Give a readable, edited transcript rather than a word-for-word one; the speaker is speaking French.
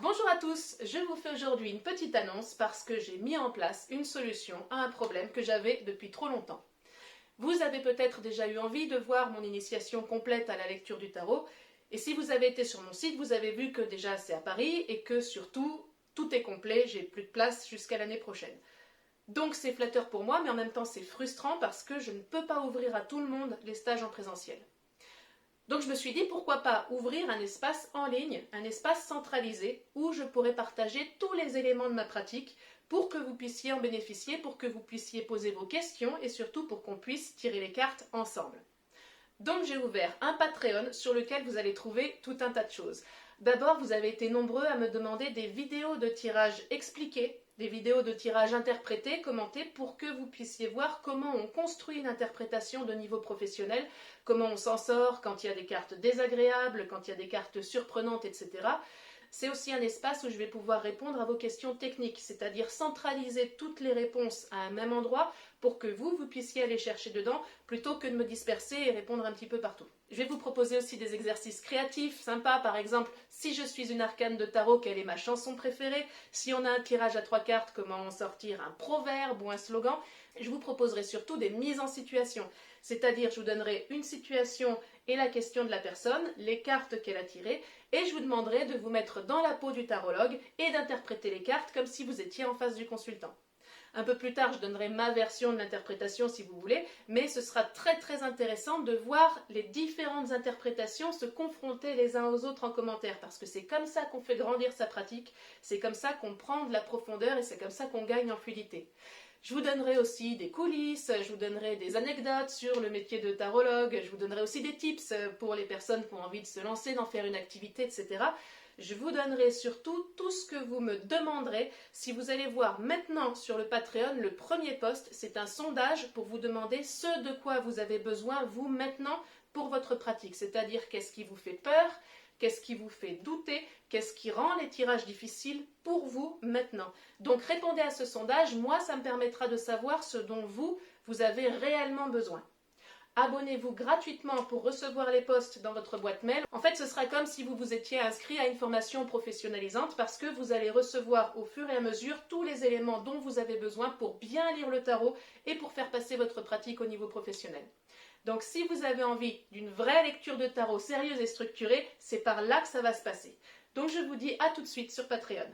Bonjour à tous, je vous fais aujourd'hui une petite annonce parce que j'ai mis en place une solution à un problème que j'avais depuis trop longtemps. Vous avez peut-être déjà eu envie de voir mon initiation complète à la lecture du tarot, et si vous avez été sur mon site, vous avez vu que déjà c'est à Paris et que surtout tout est complet, j'ai plus de place jusqu'à l'année prochaine. Donc c'est flatteur pour moi, mais en même temps c'est frustrant parce que je ne peux pas ouvrir à tout le monde les stages en présentiel. Donc je me suis dit pourquoi pas ouvrir un espace en ligne, un espace centralisé où je pourrais partager tous les éléments de ma pratique pour que vous puissiez en bénéficier, pour que vous puissiez poser vos questions et surtout pour qu'on puisse tirer les cartes ensemble. Donc j'ai ouvert un Patreon sur lequel vous allez trouver tout un tas de choses. D'abord, vous avez été nombreux à me demander des vidéos de tirage expliquées, des vidéos de tirage interprétées, commentées, pour que vous puissiez voir comment on construit une interprétation de niveau professionnel, comment on s'en sort quand il y a des cartes désagréables, quand il y a des cartes surprenantes, etc. C'est aussi un espace où je vais pouvoir répondre à vos questions techniques, c'est-à-dire centraliser toutes les réponses à un même endroit pour que vous puissiez aller chercher dedans plutôt que de me disperser et répondre un petit peu partout. Je vais vous proposer aussi des exercices créatifs, sympas, par exemple, si je suis une arcane de tarot, quelle est ma chanson préférée? Si on a un tirage à 3 cartes, comment en sortir un proverbe ou un slogan? Je vous proposerai surtout des mises en situation, c'est-à-dire je vous donnerai une situation et la question de la personne, les cartes qu'elle a tirées, et je vous demanderai de vous mettre dans la peau du tarologue et d'interpréter les cartes comme si vous étiez en face du consultant. Un peu plus tard, je donnerai ma version de l'interprétation si vous voulez, mais ce sera très intéressant de voir les différentes interprétations se confronter les uns aux autres en commentaire, parce que c'est comme ça qu'on fait grandir sa pratique, c'est comme ça qu'on prend de la profondeur et c'est comme ça qu'on gagne en fluidité. Je vous donnerai aussi des coulisses, je vous donnerai des anecdotes sur le métier de tarologue, je vous donnerai aussi des tips pour les personnes qui ont envie de se lancer, d'en faire une activité, etc. Je vous donnerai surtout tout ce que vous me demanderez. Si vous allez voir maintenant sur le Patreon, le premier post, c'est un sondage pour vous demander ce de quoi vous avez besoin, vous, maintenant, pour votre pratique. C'est-à-dire qu'est-ce qui vous fait peur, qu'est-ce qui vous fait douter, qu'est-ce qui rend les tirages difficiles pour vous maintenant. Donc répondez à ce sondage, moi ça me permettra de savoir ce dont vous avez réellement besoin. Abonnez-vous gratuitement pour recevoir les posts dans votre boîte mail. En fait, ce sera comme si vous vous étiez inscrit à une formation professionnalisante parce que vous allez recevoir au fur et à mesure tous les éléments dont vous avez besoin pour bien lire le tarot et pour faire passer votre pratique au niveau professionnel. Donc si vous avez envie d'une vraie lecture de tarot sérieuse et structurée, c'est par là que ça va se passer. Donc je vous dis à tout de suite sur Patreon.